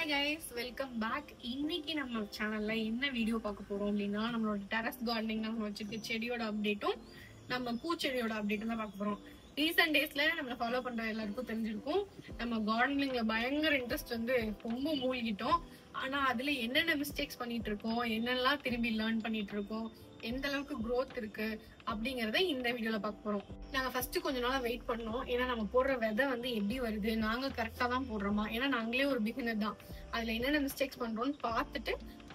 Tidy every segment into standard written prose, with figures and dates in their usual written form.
Hi guys, welcome back. இன்னைக்கு நம்ம சேனல்ல என்ன வீடியோ பார்க்க போறோம் அப்படின்னா நம்மளோட டெரஸ் கார்டனிங் நம்ம வச்சிருக்க செடியோட அப்டேட்டும் நம்ம பூச்செடியோட அப்டேட்டும் தான் பார்க்க போறோம். ரீசெண்ட் டேஸ்ல நம்ம ஃபாலோ பண்ற எல்லாருக்கும் தெரிஞ்சிருக்கும் நம்ம கார்டனிங்ல பயங்கர இன்ட்ரெஸ்ட் வந்து ரொம்ப மூழ்கிட்டோம். ஆனா அதுல என்னென்ன மிஸ்டேக்ஸ் பண்ணிட்டு இருக்கோம், என்னெல்லாம் திரும்பி லேர்ன் பண்ணிட்டு இருக்கோம், எந்த அளவுக்கு growth இருக்கு அப்படிங்கறத இந்த வீடியோல பார்க்க போறோம். நாங்க ஃபர்ஸ்ட் கொஞ்ச நாளா வெயிட் பண்ணோம். ஏன்னா நம்ம போடுற விதை வந்து எப்படி வருது, நாங்க கரெக்டா தான் போடுறோமா, ஏன்னா நாங்களே ஒரு பிகினர் தான், அதுல என்னென்ன மிஸ்டேக்ஸ் பண்றோம்னு பார்த்துட்டு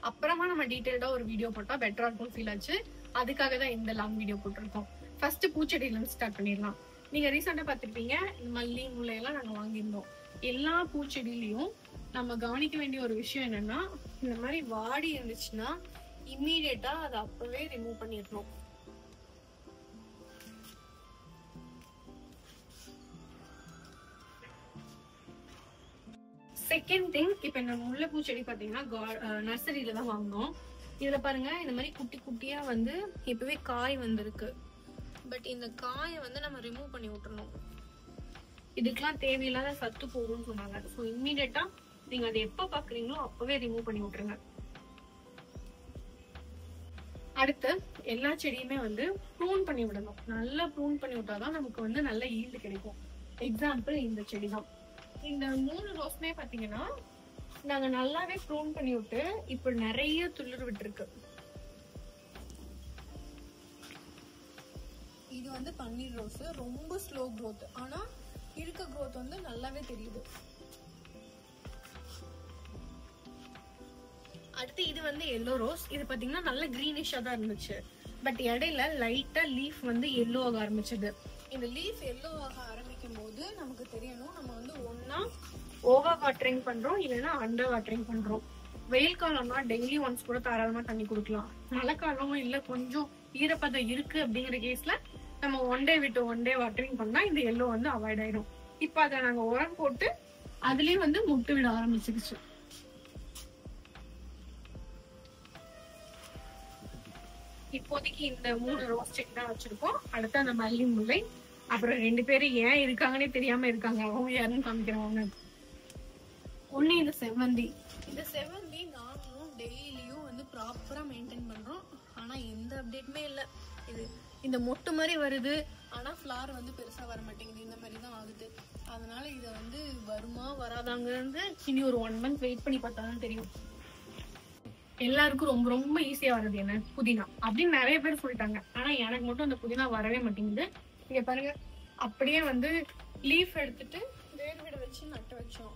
அப்புறமா நம்ம டீடைல்டா ஒரு வீடியோ போட்டா பெட்டரா இருக்கும் ஃபீல் ஆச்சு. அதுக்காக தான் இந்த லாங் வீடியோ போட்டிருக்கோம். ஃபர்ஸ்ட் பூச்செடியில இருந்து ஸ்டார்ட் பண்ணிடலாம். நீங்க ரீசெண்டா பாத்துருப்பீங்க, மல்லி முல்லை எல்லாம் நாங்க வாங்கியிருந்தோம். எல்லா பூச்செடியிலையும் நம்ம கவனிக்க வேண்டிய ஒரு விஷயம் என்னன்னா, இந்த மாதிரி வாடி இருந்துச்சுன்னா இம்மீடியட்டா அதை அப்பவே ரிமூவ் பண்ணிடணும். செகண்ட் திங், இப்ப இந்த முல்லைப்பூ செடி பாத்தீங்கன்னா நர்சரியில தான் வாங்கினோம். இதுல பாருங்க, இந்த மாதிரி குட்டி குட்டியா வந்து இப்பவே காய் வந்திருக்கு. பட் இந்த காயை வந்து நம்ம ரிமூவ் பண்ணி விட்டுறணும். இதுக்கெல்லாம் தேவையில்லாத சத்து போகும்னு சொன்னாங்க. ஸோ இம்மீடியட்டா நீங்க அதை எப்ப பாக்குறீங்களோ அப்பவே ரிமூவ் பண்ணி விட்டுருங்க. அடுத்து எல்லா செடியுமே வந்து ப்ரூன் பண்ணி விடணும். நல்லா ப்ரூன் பண்ணி விட்டாதான் நமக்கு வந்து நல்ல ஈல்டு கிடைக்கும். எக்ஸாம்பிள் இந்த செடி தான். இந்த 3 ரோஸ்மே பாத்தீங்கன்னா நாங்க நல்லாவே ப்ரூன் பண்ணி விட்டு இப்ப நிறைய துளிர் விட்டுருக்கு. இது வந்து பன்னீர் ரோஸ், ரொம்ப ஸ்லோ growth, ஆனா இருக்க growth வந்து நல்லாவே தெரியுது. அடுத்து இது வந்து எல்லோ ரோஸ். இது பாத்தீங்கன்னா நல்ல கிரீனிஷா தான் இருந்துச்சு. பட் இடையில லைட்டா லீஃப் வந்து எல்லோ ஆக ஆரம்பிச்சது. இந்த லீஃப் எல்லோ ஆக ஆரம்பிக்கும் போது நமக்கு தெரியணும் நம்ம வந்து ஒன்னா ஓவர் வாட்டரிங் பண்றோம், இல்லைன்னா அண்டர் வாட்டரிங் பண்றோம். வெயில் காலம்னா டெய்லி ஒன்ஸ் கூட தாராளமா தண்ணி கொடுக்கலாம். மழை காலம் இல்ல கொஞ்சம் ஈரப்பதம் இருக்கு அப்படிங்கிற கேஸ்ல நம்ம ஒன் டே விட்டு ஒன் டே வாட்டரிங் பண்ணா இந்த எல்லோ வந்து அவாய்ட் ஆயிடும். இப்ப அதை நாங்க உரம் போட்டு அதுலயும் வந்து முட்டு விட ஆரம்பிச்சிருச்சு. இப்போதைக்கு இந்த 3 ரோஸ் செடி தான் வச்சிருக்கோம். அடுத்து அந்த மல்லி முல்லை, அப்புறம் 2 பேரும் ஏன் இருக்காங்கன்னே தெரியாம இருக்காங்க, அவங்க யாருன்னு காமிக்கிறவங்க. ஒண்ணு இந்த செவ்வந்தி. இந்த செவ்வந்தி நாங்களும் டெய்லியும் வந்து ப்ராப்பரா மெயின்டைன் பண்றோம். ஆனா எந்த அப்டேட்டுமே இல்ல. இது இந்த மொட்டு மாதிரி வருது, ஆனா ஃபிளவர் வந்து பெருசா வர மாட்டேங்குது. இந்த மாதிரி தான் ஆகுது. அதனால இத வந்து வருமா வராதாங்கிறது இனி ஒரு 1 month வெயிட் பண்ணி பார்த்தாதான் தெரியும். எல்லாருக்கும் ரொம்ப ரொம்ப ஈஸியா வர்றது என்ன, புதினா அப்படின்னு நிறைய பேர் சொல்லிட்டாங்க. ஆனா எனக்கு மட்டும் அந்த புதினா வரவே மாட்டேங்குது. இங்க பாருங்க, அப்படியே வந்து லீஃப் எடுத்துட்டு வேர் விட வச்சு நட்டு வச்சோம்.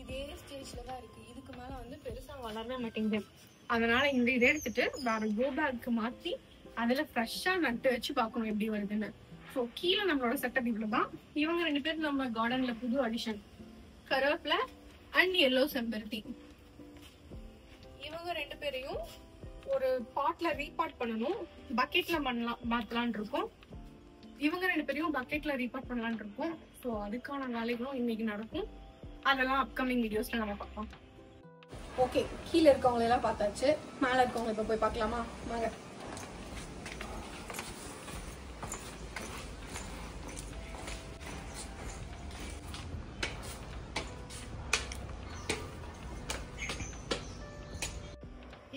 இதே ஸ்டேஜ்ல தான் இருக்கு. இதுக்கு மேல வந்து பெருசா வளரவே மாட்டேங்குது. அதனால இந்த இதை எடுத்துட்டு வேற கோ பேக்கு மாத்தி அதுல ஃப்ரெஷ்ஷா நட்டு வச்சு பார்க்கணும் எப்படி வருதுன்னு. ஸோ கீழே நம்மளோட செட்டப் இவ்வளவுதான். இவங்க 2 பேரும் நம்ம கார்டன்ல புது அடிஷன், கருவேப்பிலை அண்ட் எல்லோ செம்பருத்தி. இவங்க 2 பேரையும் ஒரு பாட்ல ரீபாட் பண்ணணும். பக்கெட்ல மாத்தலான் இருக்கோம். இவங்க 2 பேரையும் பக்கெட்ல ரீபாட் பண்ணலான் இருக்கோம். ஸோ அதுக்கான வேலைகளும் இன்னைக்கு நடக்கும். அதெல்லாம் அப்கமிங் வீடியோஸ்ல நம்ம பார்க்கலாம். ஓகே, கீழே இருக்கவங்க எல்லாம் பார்த்தாச்சு. மேல இருக்கவங்க இப்ப போய் பார்க்கலாமா வாங்க.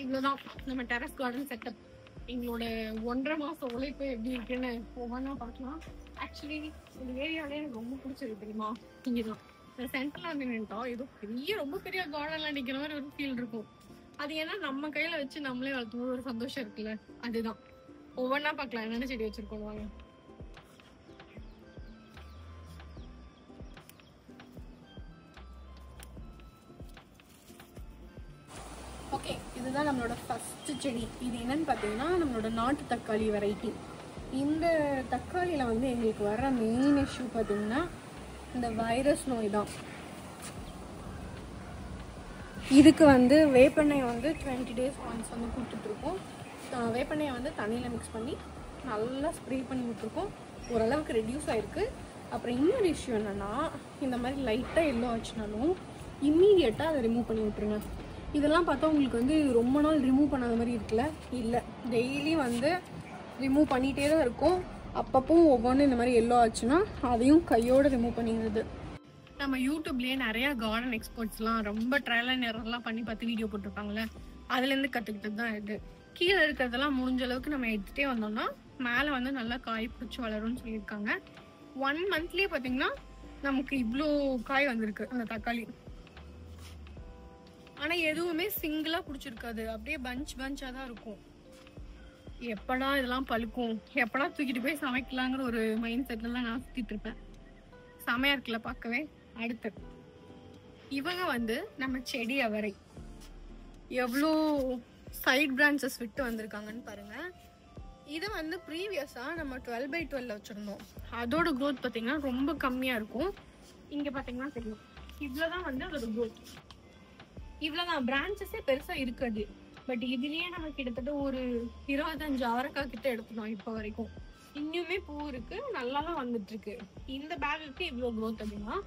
இவ்வளவுதான் நம்ம டெரஸ் கார்டன் செட்டப். எங்களோட 1.5 மாசம் உழைப்பு எப்படி இருக்குன்னு ஒவ்வொன்றா பார்க்கலாம். ஆக்சுவலி இந்த ஏரியாலே எனக்கு ரொம்ப பிடிச்சது தெரியுமா, இங்கதான் சென்டர்ல நின்றுட்டோம். ஏதோ பெரிய ரொம்ப பெரிய கார்டன்ல நிக்கிற மாதிரி ஒரு ஃபீல் இருக்கும். அது ஏன்னா நம்ம கையில வச்சு நம்மளே வளர்த்தும் ஒரு சந்தோஷம் இருக்குல்ல, அதுதான். ஒவ்வொன்றா பார்க்கலாம் என்னென்ன செடி வச்சிருக்கோம் வாங்க. ஓகே, இதுதான் நம்மளோட ஃபர்ஸ்ட் செடி. இது என்னன்னு பார்த்தீங்கன்னா நம்மளோட நாட்டு தக்காளி வெரைட்டி. இந்த தக்காளியில் வந்து எங்களுக்கு வர மெயின் இஷ்யூ பார்த்தீங்கன்னா இந்த வைரஸ் நோய் தான். இதுக்கு வந்து வேப்பெண்ணெய் வந்து 20 days ஒன்ஸ் வந்து கொடுத்துட்ருக்கோம். வேப்பெண்ணெயை வந்து தண்ணியில் மிக்ஸ் பண்ணி நல்லா ஸ்ப்ரே பண்ணி விட்டுருக்கோம். ஓரளவுக்கு ரெடியூஸ் ஆகிருக்கு. அப்புறம் இன்னொரு இஷ்யூ என்னென்னா, இந்த மாதிரி லைட்டாக எல்லோ ஆச்சுனாலும் இம்மீடியட்டாக அதை ரிமூவ் பண்ணி விட்டுருங்க. இதெல்லாம் பார்த்தா உங்களுக்கு வந்து ரொம்ப நாள் ரிமூவ் பண்ணாத மாதிரி இருக்குல்ல, இல்லை, டெய்லி வந்து ரிமூவ் பண்ணிகிட்டே தான் இருக்கும். அப்பப்போ ஒவ்வொன்று இந்த மாதிரி எல்லோ ஆச்சுன்னா அதையும் கையோடு ரிமூவ் பண்ணிடுறது. நம்ம யூடியூப்லயே நிறைய கார்டன் எக்ஸ்பர்ட்ஸ்லாம் ரொம்ப ட்ரையல் அண்ட் எரர்லாம் பண்ணி பார்த்து வீடியோ போட்டிருப்பாங்கல்ல, அதுல இருந்து கத்துக்கிட்டது தான் இது. கீழே இருக்கிறதெல்லாம் முடிஞ்ச அளவுக்கு நம்ம எடுத்துட்டே வந்தோம்னா மேலே வந்து நல்லா காய் பிடிச்சி வளரும்னு சொல்லியிருக்காங்க. 1 மந்த்லயே பாத்தீங்கன்னா நமக்கு இவ்வளோ காய் வந்திருக்கு அந்த தக்காளி. ஆனா எதுவுமே சிங்கிளா பிடிச்சிருக்காது, அப்படியே பஞ்சா தான் இருக்கும். எப்படா இதெல்லாம் பழுக்கும், எப்படா தூக்கிட்டு போய் சமைக்கலாங்கிற ஒரு மைண்ட் செட்லாம் நான் சுத்திட்டு இருப்பேன். செமையா இருக்குல்ல பார்க்கவே. அடுத்து இவங்க வந்து நம்ம செடி அவரை எவ்வளோ சைட் பிரான்ச்சஸ் விட்டு வந்திருக்காங்கன்னு பாருங்க. இது வந்து ப்ரீவியஸா நம்ம 12x12 வச்சிருந்தோம். அதோட க்ரோத் பார்த்தீங்கன்னா ரொம்ப கம்மியா இருக்கும். இங்க பாத்தீங்கன்னா தெரியும், இவ்வளவுதான் வந்து அதோட க்ரோத். இவ்வளவுதான், பிரான்ச்சஸே பெருசா இருக்காது. பட் இதுலயே நம்ம கிட்டத்தட்ட ஒரு 25 அவரைக்காய் கிட்ட எடுத்துட்டோம் இப்போ வரைக்கும். இன்னுமே பூ இருக்கு, நல்லாதான் வந்துட்டு இருக்கு. இந்த பேகுக்கு இவ்வளவு க்ரோத் அப்படின்னா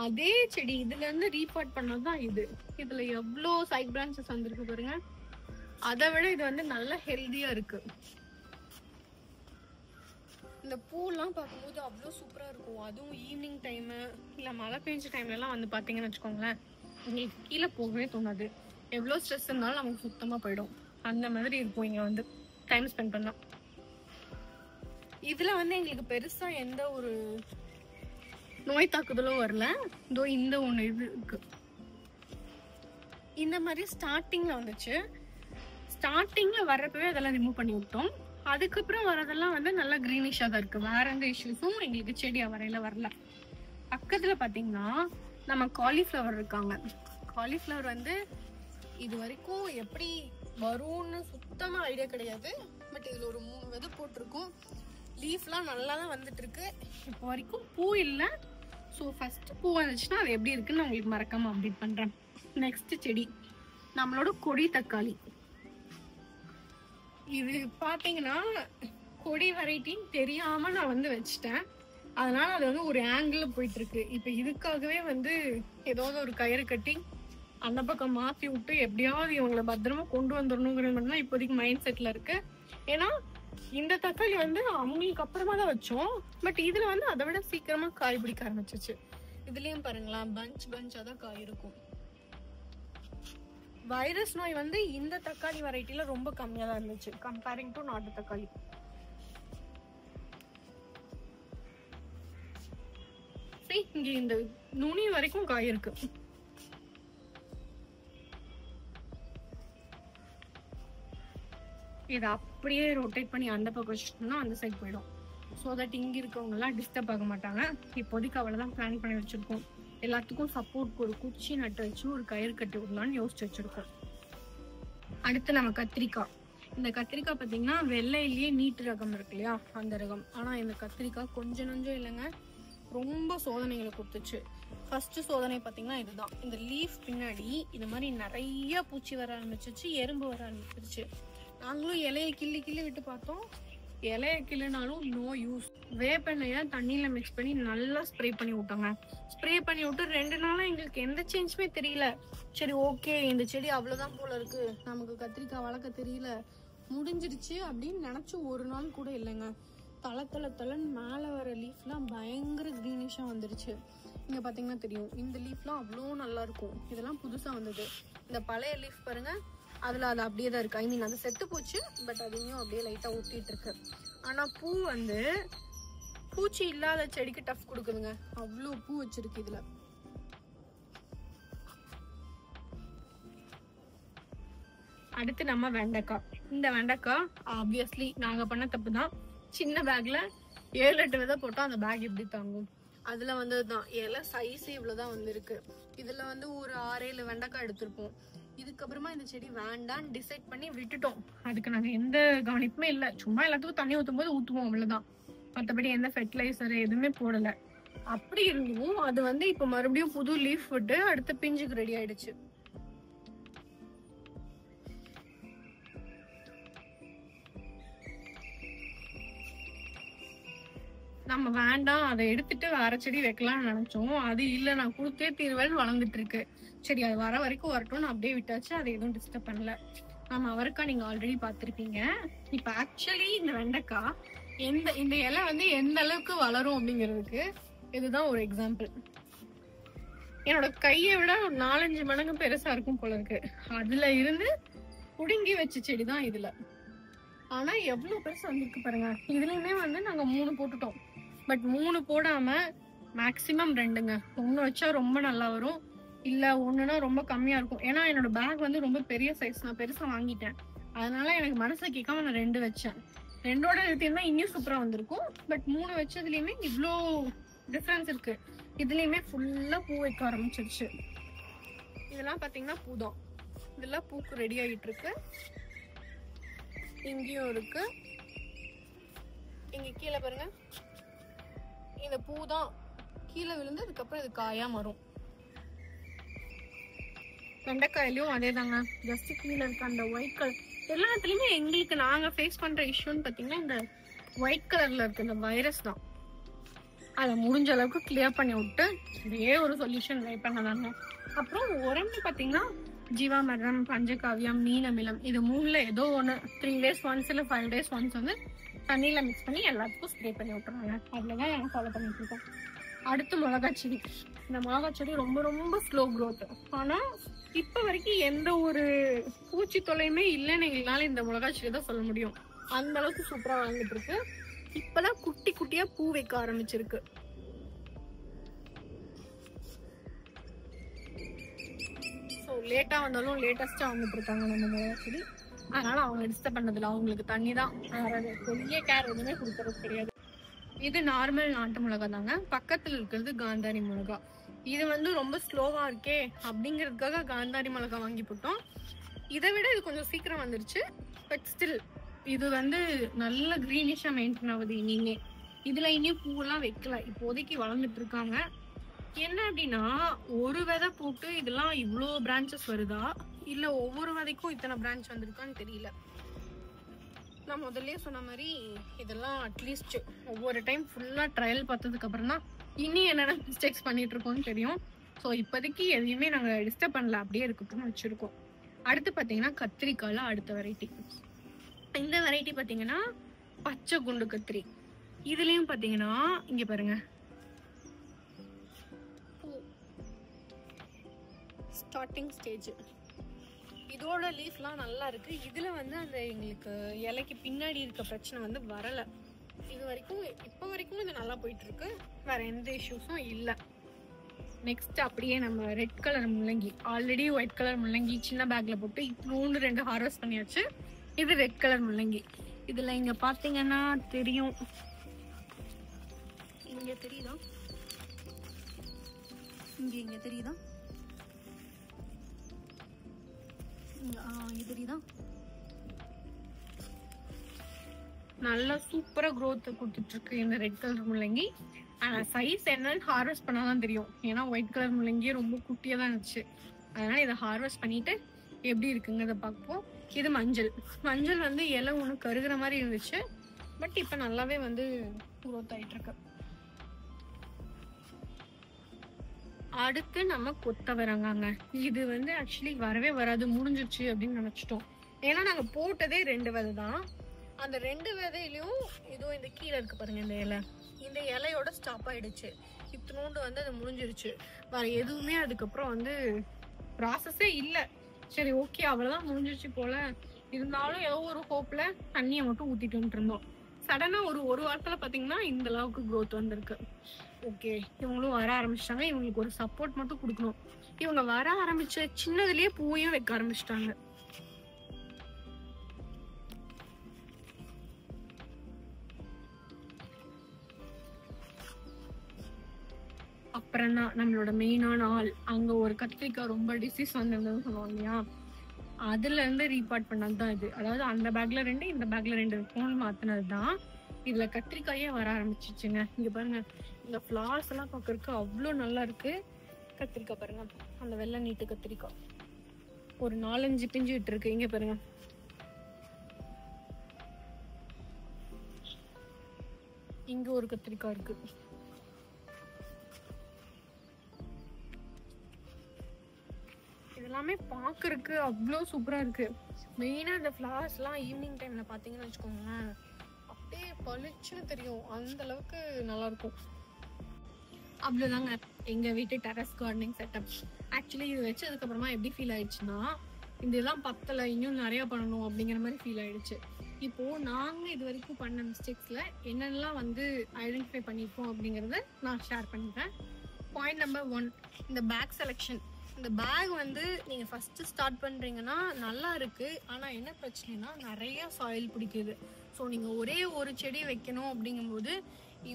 அதே செடி இதுல இருந்து ரீபார்ட் பண்ணதுதான் இது. இதுல எவ்வளவு சைட் பிரான்ச்சஸ் வந்திருக்கு பாருங்க. அதை விட இது வந்து நல்ல ஹெல்தியா இருக்கு. இந்த பூலாம் பார்க்கும்போது அவ்வளோ சூப்பரா இருக்கும். அதுவும் ஈவினிங் டைமு இல்ல மழை பெஞ்ச டைம்ல எல்லாம் வந்து பாத்தீங்கன்னு வச்சுக்கோங்களேன், உங்களுக்கு கீழே போகவே தோணாது. எவ்வளோ ஸ்ட்ரெஸ் இருந்தாலும் நமக்கு சுத்தமா போயிடும். அந்த மாதிரி இருக்கும் இங்க வந்து டைம் ஸ்பெண்ட் பண்ணா. இதுல வந்து எங்களுக்கு பெருசா எந்த ஒரு நோய் தாக்குதலும் வரல. இதோ இந்த ஒண்ணு இது இருக்கு. இந்த மாதிரி ஸ்டார்டிங்ல வந்துச்சு. ஸ்டார்டிங்ல வர்றப்பவே அதெல்லாம் ரிமூவ் பண்ணி விட்டோம். அதுக்கப்புறம் வரதெல்லாம் வந்து நல்லா கிரீனிஷா தான் இருக்கு. வேற எந்த இஷ்யூஸும் எங்களுக்கு செடி அவரையில வரல. பக்கத்துல பாத்தீங்கன்னா நம்ம காலிஃபிளவர் இருக்காங்க. காலிஃபிளவர் வந்து இது வரைக்கும் எப்படி வரும்னு சுத்தமா ஐடியா கிடையாது. பட் இதுல ஒரு 3 விதை போட்டிருக்கோம். லீஃப்லாம் நல்லா தான் வந்துட்டு இருக்கு. இப்போ வரைக்கும் பூ இல்லை. ஸோ ஃபர்ஸ்ட் பூ வந்துச்சுன்னா அது எப்படி இருக்குன்னு நான் உங்களுக்கு மறக்காம அப்டேட் பண்றேன். நெக்ஸ்ட் செடி நம்மளோட கொடி தக்காளி. இது பாத்தீங்கன்னா கொடி வெரைட்டின்னு தெரியாம நான் வந்து வச்சுட்டேன். அதனால அது வந்து ஒரு ஆங்கிள் போயிட்டு இருக்கு. இப்ப இதுக்காகவே வந்து ஏதாவது ஒரு கயிறு கட்டி அந்த பக்கம் மாத்தி விட்டு எப்படியாவது இவங்களை பத்திரமா கொண்டு வந்துடணுங்கிறது மட்டும் தான் இப்போதைக்கு மைண்ட் செட்ல இருக்கு. ஏன்னா இந்த தக்காளி வந்து அவங்களுக்கு அப்புறமா தான் வச்சோம். பட் இதுல வந்து அதை விட சீக்கிரமா காய் பிடிக்க ஆரம்பிச்சிச்சு. இதுலயும் பாருங்களா, பஞ்சா தான் காய் இருக்கும். வைரஸ் நோய் வந்து இந்த தக்காளி வெரைட்டில ரொம்ப கம்மியா தான் இருந்துச்சு கம்பேரிங் டு நாட்டு தக்காளி. இங்க இந்த நுனி வரைக்கும் காய் இருக்கு. இதை அப்படியே ரொட்டேட் பண்ணி அந்த பக்கம் வச்சுட்டோம்னா அந்த சைட் போயிடும். ஸோ தட் இங்க இருக்கவங்க எல்லாம் டிஸ்டர்ப் ஆக மாட்டாங்க. இப்போதைக்கு அவ்வளவுதான் பிளான் பண்ணி வச்சிருக்கோம். எல்லாத்துக்கும் சப்போர்ட் ஒரு குச்சி நட்டு வச்சு ஒரு கயிறு கட்டி விடலான்னு யோசிச்சு வச்சிருக்கோம். அடுத்து நம்ம கத்திரிக்காய். இந்த கத்திரிக்காய் பாத்தீங்கன்னா வெள்ளையிலேயே நீட்டு ரகம் இருக்கு இல்லையா, அந்த ரகம். ஆனா இந்த கத்திரிக்காய் கொஞ்சம் நஞ்சம் இல்லைங்க, ரொம்ப சோதனைகளை கொடுத்துச்சு. ஃபர்ஸ்ட் சோதனை பாத்தீங்கன்னா இதுதான். இந்த லீஃப் பின்னாடி இந்த மாதிரி நிறைய பூச்சி வர ஆரம்பிச்சிச்சு, எறும்பு வர ஆரம்பிச்சிருச்சு. நாங்களும் இலையை கிள்ளி விட்டு பார்த்தோம். இலைய கிள்ளினாலும் நோ யூஸ். வேப்பெண்ணைய தண்ணியில மிக்ஸ் பண்ணி நல்லா ஸ்ப்ரே பண்ணி விட்டோங்க. ஸ்ப்ரே பண்ணி விட்டு 2 நாளா எங்களுக்கு எந்த சேஞ்சுமே தெரியல. சரி ஓகே, இந்த செடி அவ்வளவுதான் போல இருக்கு, நமக்கு கத்திரிக்காய் வளர்க்க தெரியல, முடிஞ்சிருச்சு அப்படின்னு நினைச்சு ஒரு நாள் கூட இல்லைங்க. தளன்னு மேல வர லீஃப்லாம் பயங்கர கிரீனிஷா வந்துருச்சு. இங்க பாத்தீங்கன்னா தெரியும், இந்த லீஃப்லாம் அவ்வளோ நல்லா இருக்கும். இதெல்லாம் புதுசா வந்தது. இந்த பழைய லீஃப் பாருங்க, அதுல அது அப்படியே தான் இருக்கு. ஐ மீன் அது செத்து போச்சு, பட் அது இன்னும் அப்படியே லைட்டா ஒட்டிட்டு இருக்கு. ஆனா பூ வந்து பூச்சி இல்லாத செடிக்கு டஃப் கொடுக்குதுங்க. அவ்வளோ பூ வச்சிருக்கு இதுல. அடுத்து நம்ம வெண்டைக்காய். இந்த வெண்டைக்காய் ஆப்வியஸ்லி நாங்க பண்ண தப்பு தான். சின்ன பேக்ல 7-8 விதை போட்டோம். அந்த பேக் எப்படி தாங்கும்? அதுல வந்ததுதான் இலை சைஸ் இவ்வளவுதான் வந்திருக்கு. இதுல வந்து ஒரு 6-7 வெண்டைக்காய் எடுத்திருப்போம். இதுக்கப்புறமா இந்த செடி வேண்டான்னு டிசைட் பண்ணி விட்டுட்டோம். அதுக்கு நாங்க எந்த கவனிப்புமே இல்லை. சும்மா எல்லாத்துக்கும் தண்ணி ஊற்றும் போது ஊற்றுவோம், அவ்வளவுதான். மற்றபடி எந்த ஃபெர்டிலைசர் எதுவுமே போடல. அப்படி இருந்தும் அது வந்து இப்ப மறுபடியும் புது லீஃப் விட்டு அடுத்த பிஞ்சுக்கு ரெடி ஆயிடுச்சு. நம்ம வேண்டாம், அதை எடுத்துட்டு வேற செடி வைக்கலாம்னு நினைச்சோம். அது இல்ல, நான் கொடுத்தே தீர்வேன்னு வளர்ந்துட்டு இருக்கு. சரி, அது வர வரைக்கும் வரட்டும்னு அப்படியே விட்டாச்சு. அதை எதுவும் டிஸ்டர்ப் பண்ணல. நம்ம அவரைக்காய் நீங்க ஆல்ரெடி பாத்திருப்பீங்க. இப்ப ஆக்சுவலி இந்த வெண்டைக்காய் இந்த இலை வந்து எந்த அளவுக்கு வளரும் அப்படிங்கிறதுக்கு இதுதான் ஒரு எக்ஸாம்பிள். என்னோட கையை விட ஒரு 4-5 மடங்கு பெருசா இருக்கும் போல இருக்கு. அதுல இருந்து புடுங்கி வச்ச செடி தான் இதுல. ஆனா எவ்வளவு பெருசா வந்திருக்கு பாருங்க. இதுலயுமே வந்து நாங்க 3 போட்டுட்டோம். பட் 3 போடாம மேக்சிமம் 2ங்க. 1 வச்சா ரொம்ப நல்லா வரும், இல்ல 1னா ரொம்ப கம்மியா இருக்கும். ஏன்னா என்னோட பேக் வந்து ரொம்ப பெரிய சைஸ், நான் பெருசா வாங்கிட்டேன். அதனால எனக்கு மனசை கேட்காம நான் 2 வச்சேன். 2ஓட நிறுத்தினா இன்னும் சூப்பரா வந்திருக்கும். பட் 3 வச்சதுலயுமே இவ்வளோ டிஃபரன்ஸ் இருக்கு. இதுலயுமே ஃபுல்லா பூ வைக்க ஆரம்பிச்சிருச்சு. இதெல்லாம் பாத்தீங்கன்னா பூதான். இதெல்லாம் பூக்கு ரெடி ஆகிட்டு இருக்கு. இங்கேயும் இருக்கு. இங்க கீழே பாருங்க, இந்த பூ தான் கீழே விழுந்து அதுக்கப்புறம் இது காயா வரும். வெண்டைக்காயிலையும் அதே தாங்க, ஜஸ்ட் கீழே இருக்க அந்த ஒயிட் கலர். எல்லாத்துலயுமே எங்களுக்கு நாங்க ஃபேஸ் பண்ற இஷ்யூன்னு பாத்தீங்கன்னா இந்த ஒயிட் கலர்ல இருக்க இந்த வைரஸ் தான். அதை முடிஞ்ச அளவுக்கு கிளியர் பண்ணி விட்டு இதே ஒரு சொல்யூஷன் ட்ரை பண்ணதாங்க. அப்புறம் உரம்னு பாத்தீங்கன்னா ஜீவாமிர்தம், பஞ்சகாவியம், மீனமிலம், இது 3ல ஏதோ ஒன்று 3 days ஒன்ஸ் இல்லை 5 days ஒன்ஸ் வந்து தண்ணியில மிக்ஸ் பண்ணி எல்லாத்துக்கும் ஸ்ப்ரே பண்ணி விட்டுருவாங்க. அதுலதான் நாங்கள் ஃபாலோ பண்ணிட்டு இருக்கோம். அடுத்து மிளகா செடி. இந்த மிளகா செடி ரொம்ப ரொம்ப ஸ்லோ க்ரோத். ஆனா இப்ப வரைக்கும் எந்த ஒரு பூச்சி தொலையுமே இல்லைன்னு எங்களால இந்த மிளகா செடி தான் சொல்ல முடியும். அந்த அளவுக்கு சூப்பரா வளர்ந்துட்டு இருக்கு. இப்பதான் குட்டி குட்டியா பூ வைக்க ஆரம்பிச்சிருக்கு. லேட்டா வந்தாலும் லேட்டஸ்டா வந்துட்டு இருக்காங்க நம்ம மிளகா செடி. அதனால அவங்க டிஸ்டர்ப் பண்ணதில்ல. அவங்களுக்கு தண்ணி தான், பெரிய கேர் எதுவுமே கொடுக்கறது கிடையாது. இது நார்மல் நாட்டு மிளகா தாங்க. பக்கத்துல இருக்கிறது காந்தாரி மிளகா. இது வந்து ரொம்ப ஸ்லோவா இருக்கே அப்படிங்கிறதுக்காக காந்தாரி மிளகா வாங்கி போட்டோம். இதை விட இது கொஞ்சம் சீக்கிரம் வந்துருச்சு. பட் ஸ்டில் இது வந்து நல்ல கிரீனிஷா மெயின்டைன் ஆகுது. இனிமே இதுல இனியும் பூவெல்லாம் வைக்கல, இப்போதைக்கு வளர்ந்துட்டு இருக்காங்க. என்ன அப்படின்னா, ஒரு விதை போட்டு இதெல்லாம் இவ்வளோ பிரான்ச்சஸ் வருதா இல்ல ஒவ்வொரு விதைக்கும் இத்தனை பிரான்ச் வந்திருக்கான்னு தெரியல. நான் முதல்லயே சொன்ன மாதிரி இதெல்லாம் அட்லீஸ்ட் ஒவ்வொரு டைம் ஃபுல்லா ட்ரையல் பார்த்ததுக்கு அப்புறம் தான் இனி என்னென்ன மிஸ்டேக்ஸ் பண்ணிட்டு இருக்கோம்னு தெரியும். ஸோ இப்போதைக்கு எதையுமே நாங்க டிஸ்டர்ப் பண்ணல, அப்படியே இருக்கட்டும்னு வச்சிருக்கோம். அடுத்து பாத்தீங்கன்னா கத்திரிக்காயில அடுத்த வெரைட்டி. இந்த வெரைட்டி பாத்தீங்கன்னா பச்சை குண்டு கத்திரி. இதுலயும் பாத்தீங்கன்னா இங்க பாருங்க, ஸ்டார்டிங் ஸ்டேஜ். இதோட லீஃப்லாம் நல்லா இருக்கு. இதுல வந்து அந்த எங்களுக்கு இலைக்கு பின்னாடி இருக்க பிரச்சனை வந்து வரல. இது வரைக்கும் இப்போ வரைக்கும் இது நல்லா போயிட்டு இருக்கு. வேற எந்த இஷ்யூஸும் இல்லை. நெக்ஸ்ட் அப்படியே நம்ம ரெட் கலர் முள்ளங்கி. ஆல்ரெடி ஒயிட் கலர் முள்ளங்கி சின்ன பேக்ல போட்டு இவ்வளோண்டு 2 ஹார்வெஸ்ட் பண்ணியாச்சு. இது ரெட் கலர் முள்ளங்கி. இதுல இங்க பாத்தீங்கன்னா தெரியும், இங்க தெரியுதா, இங்க தெரியுதா, இங்க தெரியுதா, நல்லா சூப்பரா growth கொடுத்துட்டு இருக்கு இந்த ரெட் கலர் முள்ளங்கி. ஆனா சைஸ் என்னன்னு ஹார்வெஸ்ட் பண்ணாதான் தெரியும். ஏன்னா ஒயிட் கலர் முள்ளங்கியே ரொம்ப குட்டியா தான் இருந்துச்சு. அதனால இதை ஹார்வெஸ்ட் பண்ணிட்டு எப்படி இருக்குங்கிறத பார்ப்போம். இது மஞ்சள். மஞ்சள் வந்து இலை ஒன்று கருகிற மாதிரி இருந்துச்சு. பட் இப்ப நல்லாவே வந்து growth ஆயிட்டு இருக்கு. அடுத்து நம்ம கொத்தவரங்காங்க. இது வந்து ஆக்சுவலி வரவே வராது, முடிஞ்சிருச்சு அப்படின்னு நினைச்சிட்டோம். ஏன்னா நாங்க போட்டதே 2 விதை தான். அந்த 2 விதையிலையும் இதோ இந்த கீழே இருக்கு பாருங்க, இந்த இலை, இந்த இலையோட ஸ்டாப் ஆயிடுச்சு. இத்தினோண்டு வந்து அது முடிஞ்சிருச்சு. வேற எதுவுமே அதுக்கப்புறம் வந்து ப்ராசஸே இல்லை. சரி ஓகே அவ்வளவுதான் முடிஞ்சிருச்சு போல. இருந்தாலும் ஏதோ ஒரு ஹோப்ல தண்ணியை மட்டும் ஊத்திட்டு இருந்தோம். சடனா ஒரு வாரத்துல பாத்தீங்கன்னா இந்த அளவுக்கு growth வந்திருக்கு. ஓகே, இவங்களும் வர ஆரம்பிச்சிட்டாங்க. இவங்களுக்கு ஒரு சப்போர்ட் மட்டும் கொடுக்கணும். இவங்க வர ஆரம்பிச்ச சின்னதுலயே பூவையும் வைக்க ஆரம்பிச்சிட்டாங்க. அப்புறம் தான் நம்மளோட மெயினான ஆள், அங்க ஒரு கத்திரிக்காய் ரொம்ப டிசீஸ் வந்திருந்ததுன்னு சொல்லுவாங்க இல்லையா, அதுல இருந்து ரீபார்ட் பண்ணதுதான் இது. அதாவது அந்த பேக்ல 2, இந்த பேக்ல 2 ஃபோன் மாத்தினதுதான். இதுல கத்திரிக்காயே வர ஆரம்பிச்சிச்சுங்க. இங்க பாருங்க, இந்த ஃபிளவர்ஸ் எல்லாம் பாக்குறதுக்கு அவ்வளோ நல்லா இருக்கு. கத்திரிக்காய் பாருங்க, அந்த வெள்ளை நீட்டு கத்திரிக்காய் ஒரு 4-5 பிஞ்சு விட்டு இருக்கு. இங்க பாருங்க, இங்க ஒரு கத்திரிக்காய் இருக்கு. இதெல்லாமே பாக்குறதுக்கு அவ்வளோ சூப்பரா இருக்கு. மெயினா இந்த ஃபிளவர்ஸ் எல்லாம் ஈவினிங் டைம்ல பாத்தீங்கன்னு வச்சுக்கோங்களேன், அப்படியே பளிச்சுன்னு தெரியும். அந்த அளவுக்கு நல்லா இருக்கும். அவ்வளவுதாங்க. எங்க வீட்டு டெரஸ் கார்டனிங் செட்டப். ஆக்சுவலி இது வச்சதுக்கு அப்புறமா எப்படி ஃபீல் ஆயிடுச்சுன்னா, இதெல்லாம் பத்தல, இன்னும் நிறைய பண்ணணும் அப்படிங்கிற மாதிரி ஃபீல் ஆயிடுச்சு. இப்போ நாங்க இது வரைக்கும் பண்ண மிஸ்டேக்ஸ்ல என்னெல்லாம் வந்து ஐடென்டிஃபை பண்ணிருக்கோம் அப்படிங்கறத நான் ஷேர் பண்ணிக்கிறேன். பாயிண்ட் நம்பர் 1, இந்த பேக் செலெக்ஷன். இந்த பேக் வந்து நீங்க ஃபர்ஸ்ட் ஸ்டார்ட் பண்றீங்கன்னா நல்லா இருக்கு, ஆனா என்ன பிரச்சனைனா நிறைய சாயில் பிடிக்குது. ஸோ நீங்க ஒரே ஒரு செடி வைக்கணும் அப்படிங்கும்போது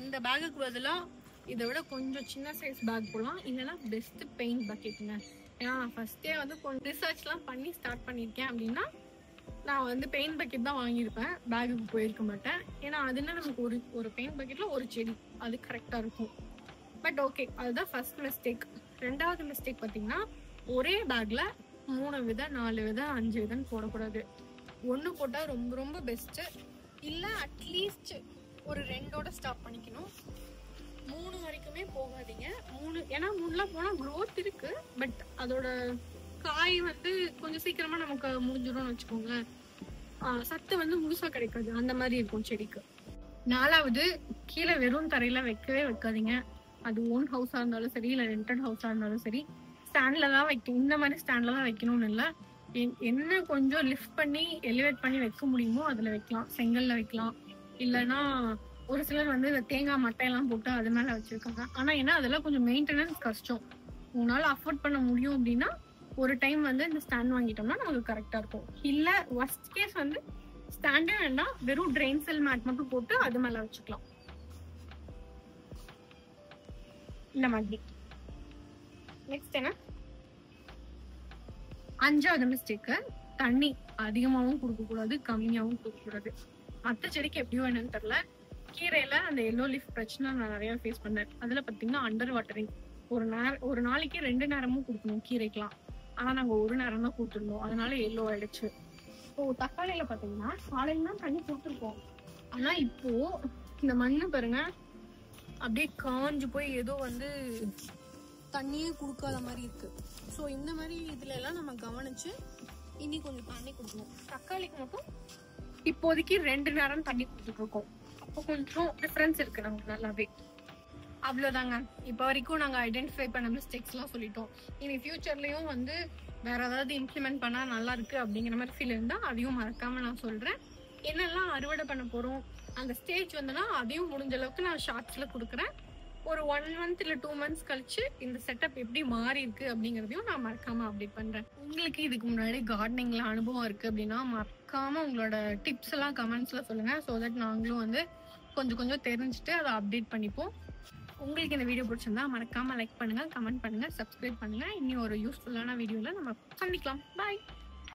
இந்த பேக்குக்கு பதிலா இதை விட கொஞ்சம் சின்ன சைஸ் பேக் போடலாம். இல்லைன்னா பெஸ்ட் பெயிண்ட் பக்கெட்டுங்க. ஏன்னா நான் ஃபர்ஸ்டே வந்து கொஞ்சம் ரிசர்ச்லாம் பண்ணி ஸ்டார்ட் பண்ணியிருக்கேன் அப்படின்னா நான் வந்து பெயிண்ட் பக்கெட் தான் வாங்கியிருப்பேன், பேக்குக்கு போயிருக்க மாட்டேன். ஏன்னா அதுனா நமக்கு ஒரு பெயிண்ட் பக்கெட்ல ஒரு செடி, அது கரெக்டா இருக்கும். பட் ஓகே, அதுதான் ஃபர்ஸ்ட் மிஸ்டேக். ரெண்டாவது மிஸ்டேக் பார்த்தீங்கன்னா, ஒரே பேக்ல 3 விதை 4 விதை 5 விதைன்னு போடக்கூடாது. 1 போட்டா ரொம்ப ரொம்ப பெஸ்ட். இல்ல அட்லீஸ்ட் ஒரு 2ஓட ஸ்டாப் பண்ணிக்கணும். 3 வரைக்குமே போகாதீங்க. 3 ஏன்னா 3லாம் போனா growth இருக்கு, பட் அதோட காய் வந்து கொஞ்சம் சீக்கிரமா நமக்கு முடிஞ்சிடும்னு வச்சுக்கோங்க. சத்து வந்து முழுசா கிடைக்காது, அந்த மாதிரி இருக்கும் செடிக்கு. 4வது, கீழே வெறும் தரையில வைக்கவே வைக்காதீங்க. அது ஓன் ஹவுஸா இருந்தாலும் சரி, இல்ல ரெண்டட் ஹவுஸா இருந்தாலும் சரி, ஸ்டாண்ட்ல தான் வைக்கணும். இந்த மாதிரி ஸ்டாண்ட்ல தான் வைக்கணும்னு இல்லை. என்ன கொஞ்சம் லிஃப்ட் பண்ணி எலிவேட் பண்ணி வைக்க முடியுமோ அதுல வைக்கலாம். செங்கல்ல வைக்கலாம். இல்லைன்னா ஒரு சிலர் வந்து தேங்காய் மட்டையெல்லாம் போட்டு அது மேல வச்சிருக்காங்க. ஆனா ஏன்னா அதெல்லாம் கொஞ்சம் மெயின்டெனன்ஸ் கஷ்டம். உங்களால அஃபோர்ட் பண்ண முடியும் அப்படின்னா ஒரு டைம் வந்து இந்த ஸ்டாண்ட் வாங்கிட்டோம்னா நமக்கு கரெக்டா இருக்கும். இல்ல வர்ஸ்ட் கேஸ் வந்து ஸ்டாண்டே வேண்டாம், வெறும் ட்ரெயின் செல் மேட் மட்டும் போட்டு அது மேல வச்சுக்கலாம். இந்த மாதிரி. நெக்ஸ்ட் என்ன, 5வது மிஸ்டேக், தண்ணி அதிகமாகவும் கொடுக்க கூடாது, கம்மியாகவும் கொடுக்க கூடாது. மற்ற செடிக்கு எப்படியோ என்னன்னு தெரியல, கீரையில அந்த எல்லோ லீஃப் பிரச்சனை நான் நிறைய ஃபேஸ் பண்ணேன். அதுல பாத்தீங்கன்னா அண்டர் வாட்டரிங். ஒரு நாளைக்கு 2 நேரமும் கொடுக்கணும் கீரைக்கலாம். ஆனா நாங்க ஒரு நேரம் தான் கொடுத்துருந்தோம், அதனால எல்லோ ஆயிடுச்சு. இப்போ தக்காளியில பாத்தீங்கன்னா காலையில தான் தண்ணி கொடுத்துருப்போம். ஆனா இப்போ இந்த மண்ணு பாருங்க, அப்படியே காஞ்சு போய் ஏதோ வந்து தண்ணியே கொடுக்காத மாதிரி இருக்கு. ஸோ இந்த மாதிரி இதுல எல்லாம் நம்ம கவனிச்சு இனி கொஞ்சம் தண்ணி கொடுக்கணும். தக்காளிக்கு மட்டும் இப்போதைக்கு 2 நேரம் தண்ணி கொடுத்துட்டு இருக்கோம். அப்போ கொஞ்சம் டிஃபரன்ஸ் இருக்கு நமக்கு நல்லாவே. அவ்வளவுதாங்க. இப்ப வரைக்கும் நாங்க ஐடென்டிஃபை பண்ண மிஸ்டேக்ஸ் எல்லாம் சொல்லிட்டோம். இனி ஃபியூச்சர்லயும் வந்து வேற ஏதாவது இம்ப்ளிமெண்ட் பண்ணா நல்லா இருக்கு அப்படிங்கிற மாதிரி ஃபீல் இருந்தா அதையும் மறக்காம நான் சொல்றேன். என்னெல்லாம் அறுவடை பண்ண போறோம் அந்த ஸ்டேஜ் வந்துன்னா அதையும் முடிஞ்ச அளவுக்கு நான் ஷார்ட்ஸ்ல கொடுக்குறேன். ஒரு 1 மந்த் இல்ல 2 மந்த்ஸ் கழிச்சு இந்த செட்டப் எப்படி மாறி இருக்கு அப்படிங்கறதையும் நான் மறக்காம அப்டேட் பண்றேன். உங்களுக்கு இதுக்கு முன்னாடி கார்டனிங்ல அனுபவம் இருக்கு அப்படின்னா மறக்காம உங்களோட டிப்ஸ் எல்லாம் கமெண்ட்ஸ்ல சொல்லுங்க. ஸோ தட் நாங்களும் வந்து கொஞ்சம் தெரிஞ்சுட்டு அதை அப்டேட் பண்ணிப்போம். உங்களுக்கு இந்த வீடியோ பிடிச்சிருந்தா மறக்காம லைக் பண்ணுங்க, கமெண்ட் பண்ணுங்க, சப்ஸ்கிரைப் பண்ணுங்க. இன்னும் ஒரு யூஸ்ஃபுல்லான வீடியோல நம்ம சந்திக்கலாம். பாய்.